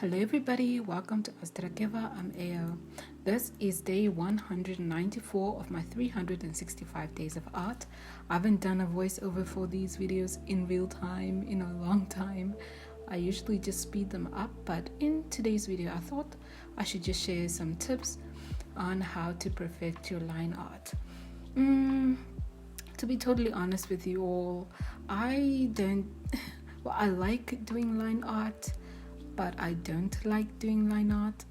Hello everybody, welcome to Astraeakeva. I'm Ao. This is day 194 of my 365 days of art. I haven't done a voiceover for these videos in real time in a long time. I usually just speed them up, but in today's video I thought I should just share some tips on how to perfect your line art. To be totally honest with you all, I like doing line art, but I don't like doing line art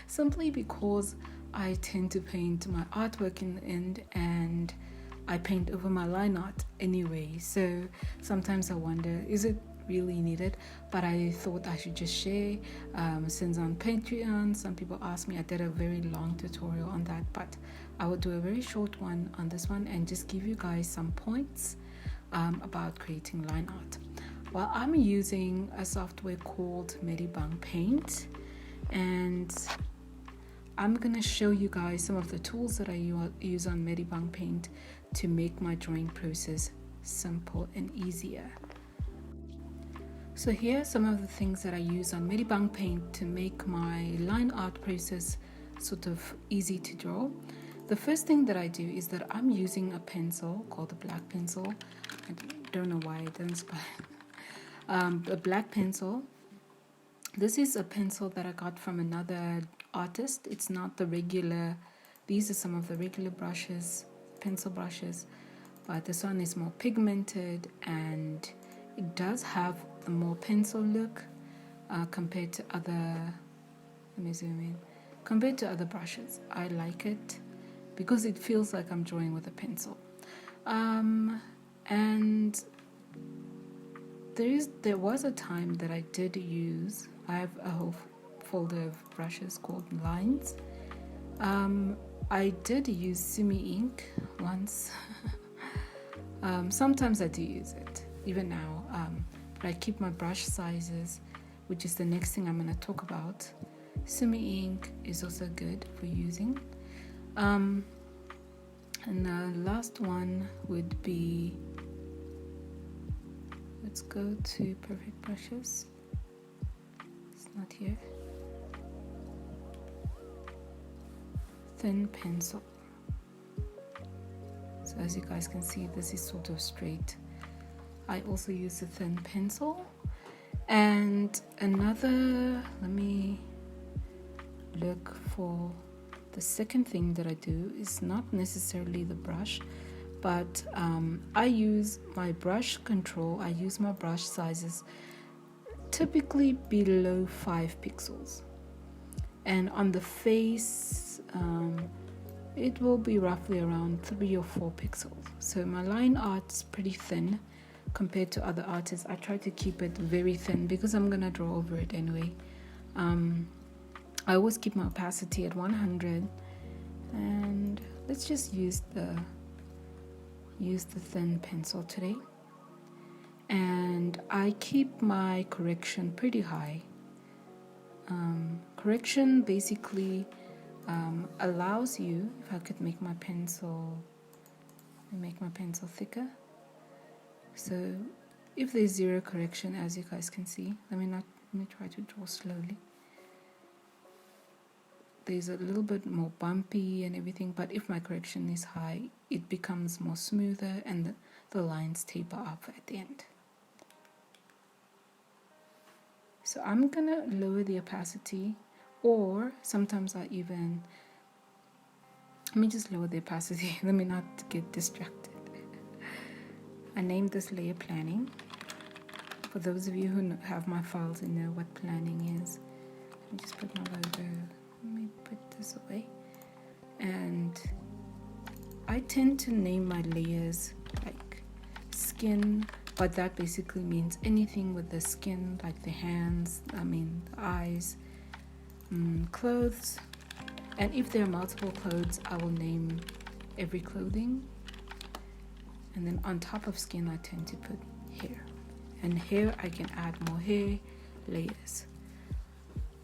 simply because I tend to paint my artwork in the end and I paint over my line art anyway. So sometimes I wonder, is it really needed? But I thought I should just share. Since on Patreon, some people asked me, I did a very long tutorial on that, but I will do a very short one on this one and just give you guys some points about creating line art. Well, I'm using a software called MEDIBANG Paint, and I'm gonna show you guys some of the tools that I use on MEDIBANG Paint to make my drawing process simple and easier. So here are some of the things that I use on MEDIBANG Paint to make my line art process sort of easy to draw. The first thing that I do is that I'm using a pencil called the black pencil. I don't know why it doesn't spell. A black pencil. This is a pencil that I got from another artist. It's not the regular, these are some of the regular brushes, pencil brushes, but this one is more pigmented and it does have the more pencil look compared to other, let me zoom in, compared to other brushes. I like it because it feels like I'm drawing with a pencil. And there was a time that I did use, I have a whole folder of brushes called lines. I did use Sumi ink once. Sometimes I do use it, even now, but I keep my brush sizes, which is the next thing I'm going to talk about. Sumi ink is also good for using. And the last one would be, let's go to perfect brushes. It's not here. Thin pencil. So as you guys can see, this is sort of straight. I also use a thin pencil. And another, let me look for the second thing that I do is not necessarily the brush, but I use my brush control. I use my brush sizes typically below 5 pixels, and on the face it will be roughly around 3 or 4 pixels. So my line art is pretty thin compared to other artists. I try to keep it very thin because I'm gonna draw over it anyway. I always keep my opacity at 100, and let's just use the thin pencil today. And I keep my correction pretty high. Correction basically allows you, if I could make my pencil thicker. So if there's zero correction, as you guys can see, let me try to draw slowly. There's a little bit more bumpy and everything, but if my correction is high, it becomes more smoother and the lines taper up at the end. So I'm gonna lower the opacity, or sometimes let me just lower the opacity. Let me not get distracted. I named this layer planning. For those of you who have my files and know what planning is, let me just put my logo. Let me put this away. And I tend to name my layers like skin, but that basically means anything with the skin, like the hands, the eyes, clothes. And if there are multiple clothes, I will name every clothing. And then on top of skin, I tend to put hair. And hair, I can add more hair layers.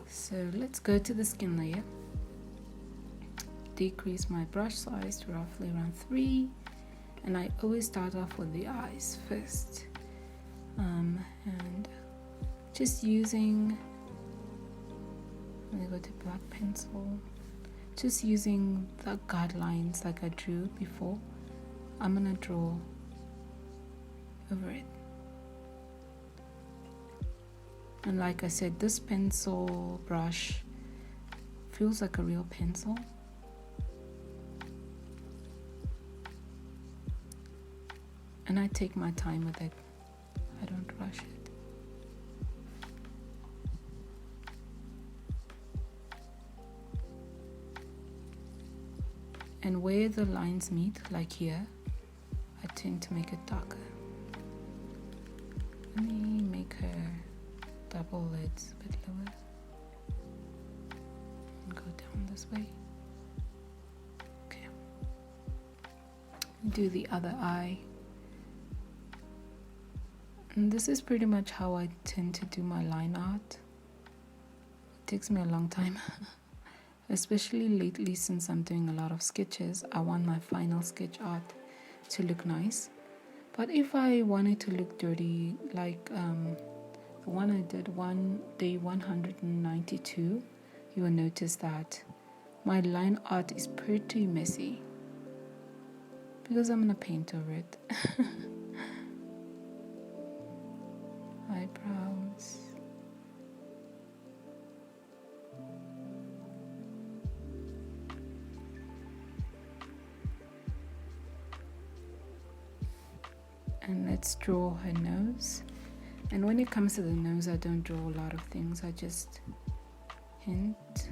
So let's go to the skin layer. Decrease my brush size to roughly around 3. And I always start off with the eyes first. And just using I'm gonna go to black pencil, just using the guidelines like I drew before. I'm gonna draw over it. And like I said, this pencil brush feels like a real pencil. And I take my time with it. I don't rush it. And where the lines meet, like here, I tend to make it darker. Let me make her double lids a bit lower. And go down this way. Okay. Do the other eye. And this is pretty much how I tend to do my line art. It takes me a long time. Especially lately, since I'm doing a lot of sketches, I want my final sketch art to look nice. But if I want it to look dirty, like the one I did day 192, you will notice that my line art is pretty messy because I'm gonna paint over it. Eyebrows. And let's draw her nose. And when it comes to the nose, I don't draw a lot of things. I just hint.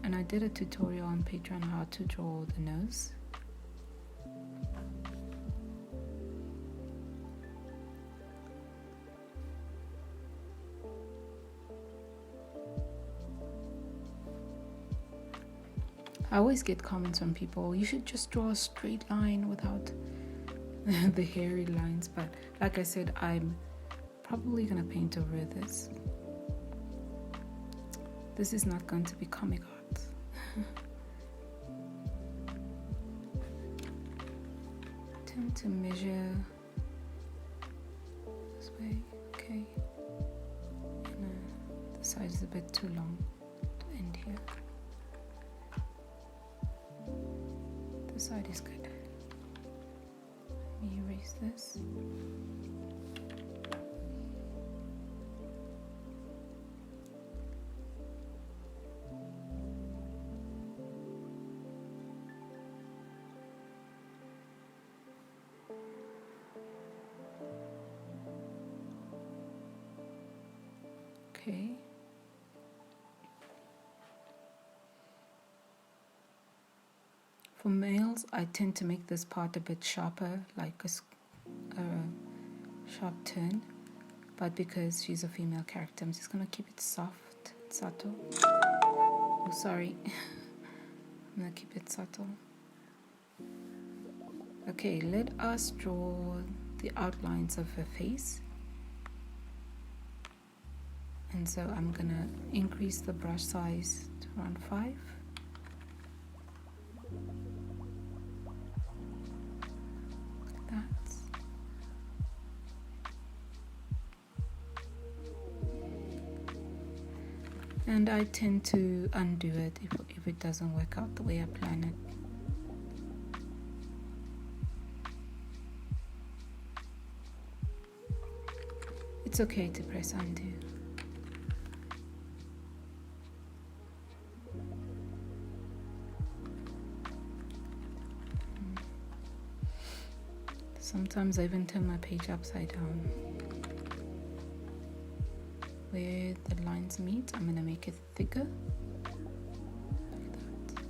And I did a tutorial on Patreon how to draw the nose. I always get comments from people, you should just draw a straight line without the hairy lines. But like I said, I'm probably gonna paint over this. This is not going to be comic art. Tend to measure this way, okay. And the side is a bit too long to end here. This side is good. Let me erase this. Okay. For males, I tend to make this part a bit sharper, like a sharp turn. But because she's a female character, I'm just gonna keep it soft, subtle. Oh, sorry. I'm gonna keep it subtle. Okay, let us draw the outlines of her face. And so I'm gonna increase the brush size to around 5. Like that. And I tend to undo it if it doesn't work out the way I plan it. It's okay to press undo. Sometimes I even turn my page upside down. Where the lines meet, I'm going to make it thicker. Like that.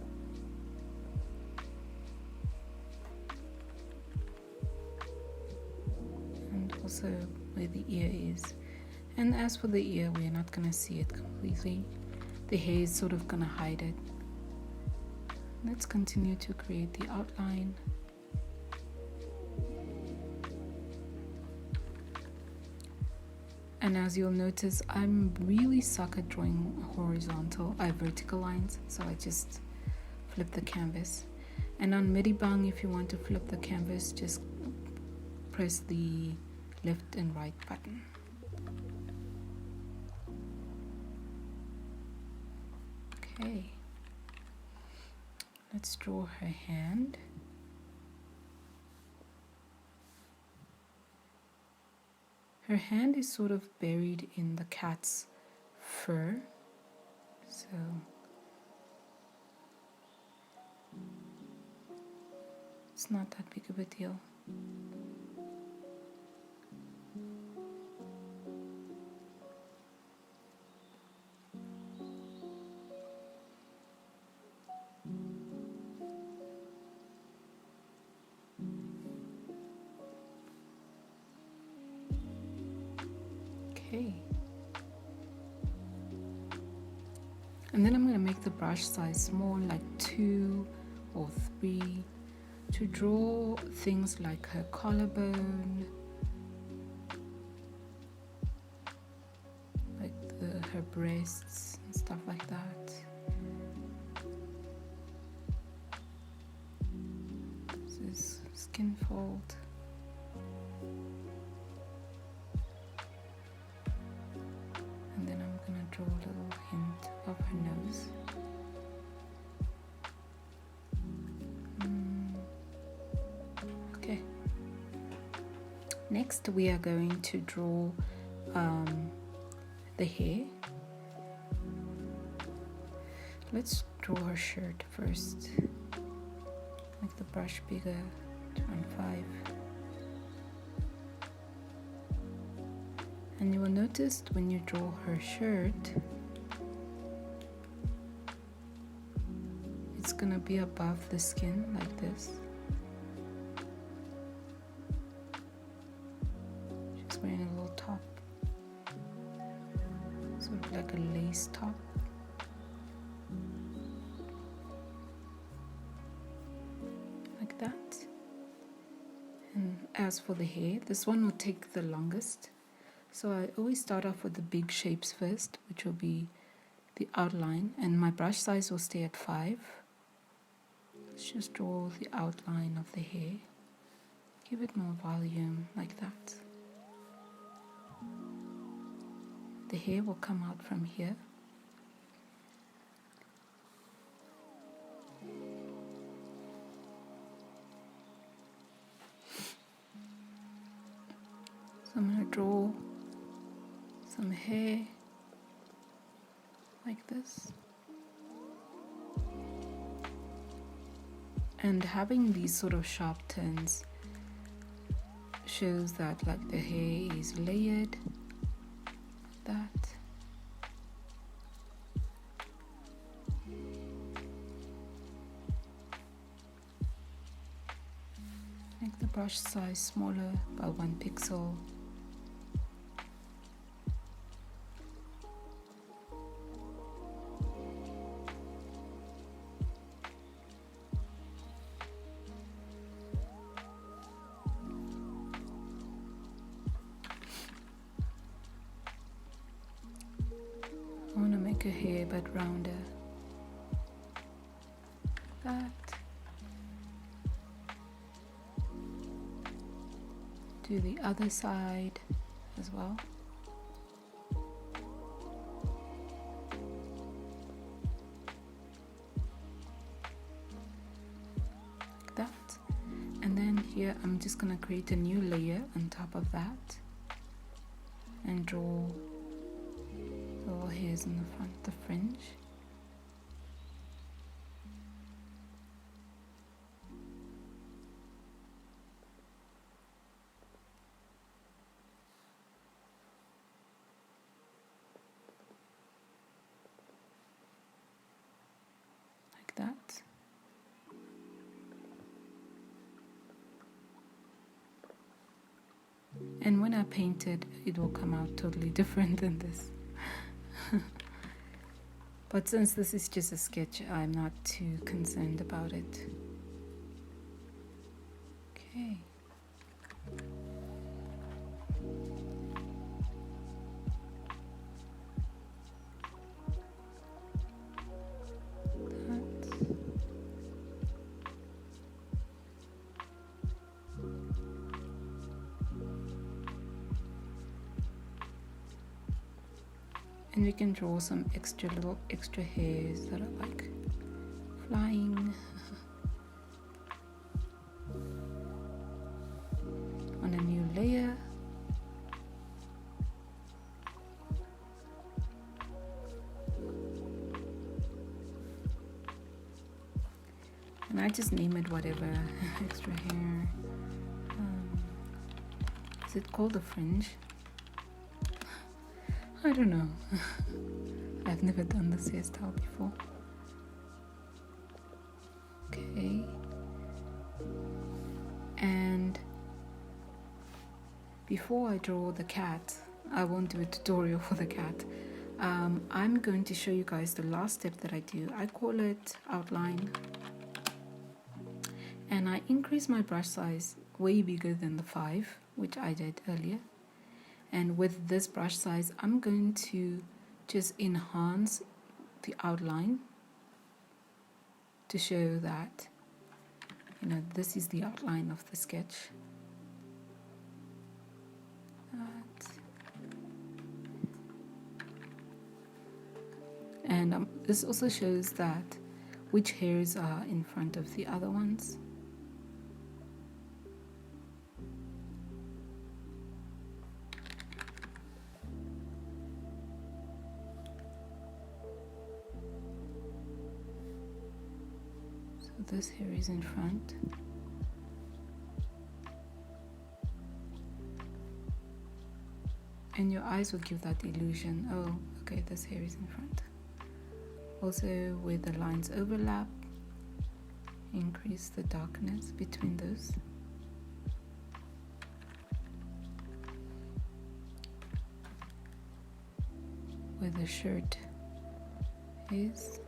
And also where the ear is. And as for the ear, we're not going to see it completely. The hair is sort of going to hide it. Let's continue to create the outline. And as you'll notice, I'm really suck at drawing vertical lines. So I just flip the canvas. And on MEDIBANG, if you want to flip the canvas, just press the left and right button. Okay, let's draw her hand. Her hand is sort of buried in the cat's fur, so it's not that big of a deal. Okay. And then I'm going to make the brush size small, like 2 or 3, to draw things like her collarbone, like her breasts and stuff like that. This is skin fold. And then I'm going to draw a little hint of her nose. Okay. Next we are going to draw the hair. Let's draw her shirt first. Make the brush bigger, 2.5. And you will notice when you draw her shirt, it's gonna be above the skin like this. She's wearing a little top, sort of like a lace top. Like that. And as for the hair, this one will take the longest. So I always start off with the big shapes first, which will be the outline, and my brush size will stay at 5. Let's just draw the outline of the hair. Give it more volume, like that. The hair will come out from here. So I'm going to draw some hair like this, and having these sort of sharp turns shows that like the hair is layered, like that. Make the brush size smaller by 1 pixel. I want to make her hair but rounder. That. Do the other side as well. Like that. And then here I'm just going to create a new layer on top of that and draw little hairs in the front, the fringe. Like that. And when I paint it, it will come out totally different than this. But since this is just a sketch, I'm not too concerned about it. Okay. And we can draw some extra hairs that are like flying on a new layer. And I just name it whatever. Extra hair. Is it called a fringe? I don't know. I've never done this hairstyle before. Okay. And before I draw the cat, I won't do a tutorial for the cat. I'm going to show you guys the last step that I do. I call it outline. And I increase my brush size way bigger than the 5, which I did earlier. And with this brush size, I'm going to just enhance the outline to show that, you know, this is the outline of the sketch. And this also shows that which hairs are in front of the other ones. So this hair is in front. And your eyes will give that illusion, oh, okay, this hair is in front. Also, where the lines overlap, increase the darkness between those. Where the shirt is.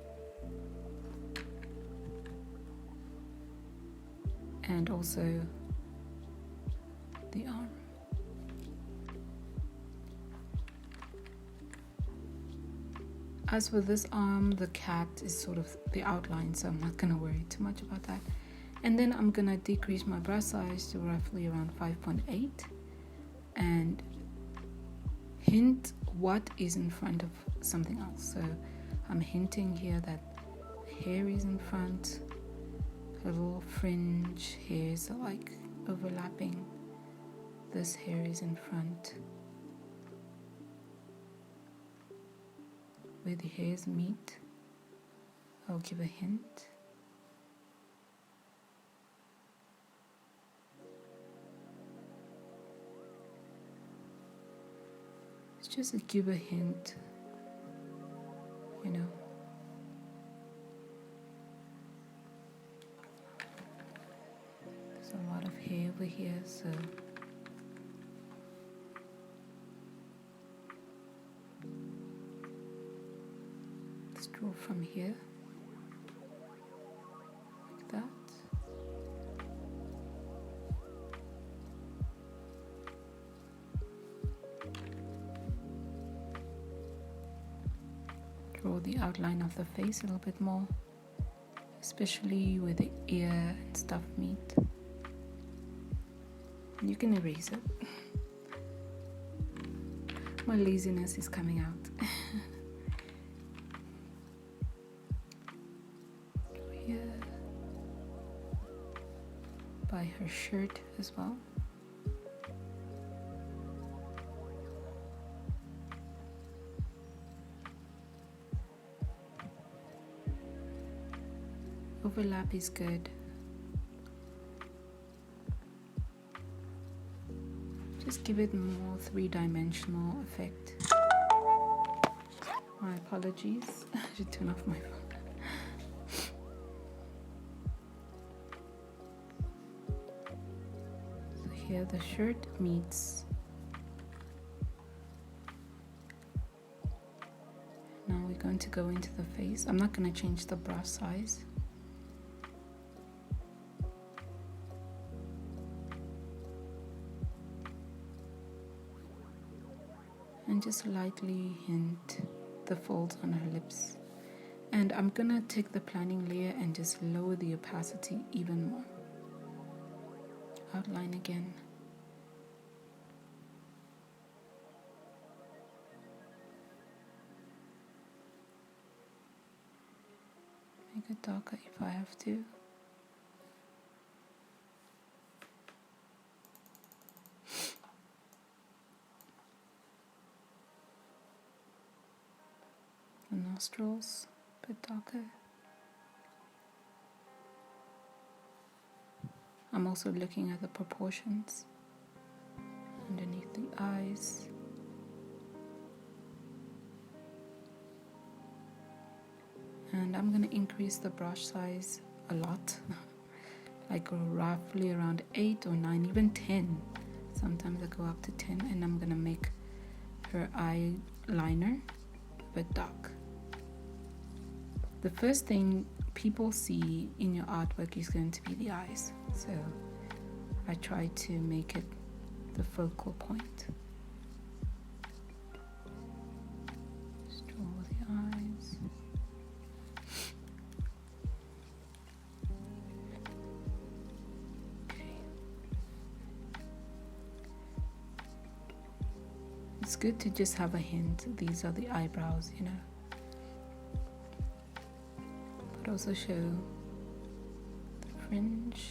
And also the arm. As for this arm, the cat is sort of the outline, so I'm not going to worry too much about that. And then I'm going to decrease my brush size to roughly around 5.8 and hint what is in front of something else. So I'm hinting here that hair is in front, a little fringe hairs are like overlapping, this hair is in front. Where the hairs meet, I'll give a hint. It's just to give a hint, you know. There's a lot of hair over here, so draw from here, like that. Draw the outline of the face a little bit more, especially where the ear and stuff meet. And you can erase it. My laziness is coming out. By her shirt as well. Overlap is good. Just give it more three-dimensional effect. My apologies. I should turn off my phone. Here the shirt meets. Now we're going to go into the face. I'm not going to change the brush size. And just lightly hint the folds on her lips. And I'm going to take the planning layer and just lower the opacity even more. Outline again. bit darker if I have to. The nostrils, a bit darker. I'm also looking at the proportions underneath the eyes. And I'm going to increase the brush size a lot, like roughly around 8 or 9, even 10. Sometimes I go up to 10, and I'm going to make her eyeliner a bit dark. The first thing people see in your artwork is going to be the eyes, so I try to make it the focal point. Just draw the eyes. Okay. It's good to just have a hint. These are the eyebrows, you know. But also show the fringe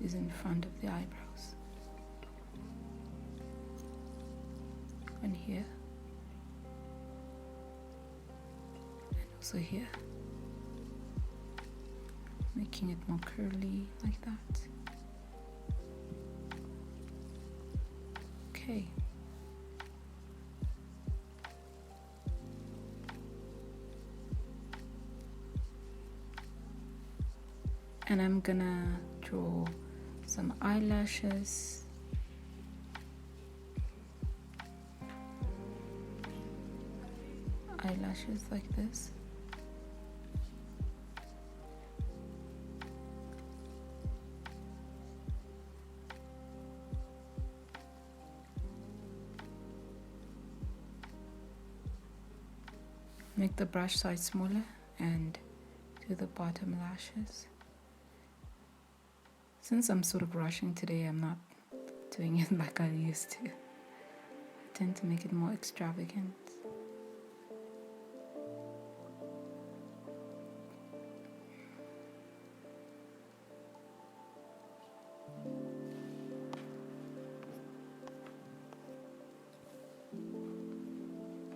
is in front of the eyebrows. And here. And also here. Making it more curly like that. Okay. And I'm gonna draw some eyelashes. Eyelashes like this. Make the brush size smaller and do the bottom lashes. Since I'm sort of rushing today, I'm not doing it like I used to. I tend to make it more extravagant.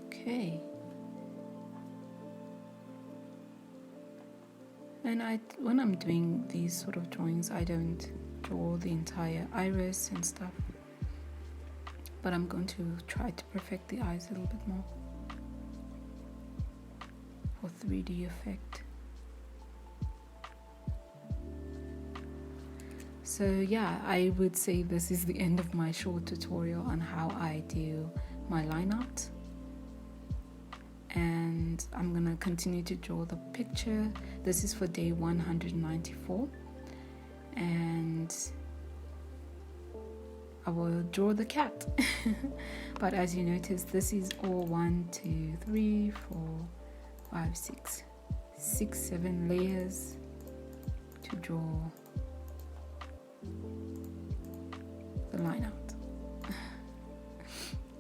Okay. And when I'm doing these sort of drawings, I don't draw the entire iris and stuff, but I'm going to try to perfect the eyes a little bit more for 3D effect. So yeah, I would say this is the end of my short tutorial on how I do my line art. And I'm gonna continue to draw the picture. This is for day 194, and I will draw the cat. But as you notice, this is all 1, 2, 3, 4, 5, 6, 7 layers to draw the line out.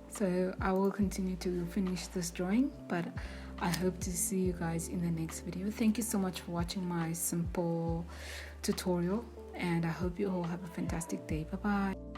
So I will continue to finish this drawing, but I hope to see you guys in the next video. Thank you so much for watching my simple tutorial, and I hope you all have a fantastic day. Bye bye.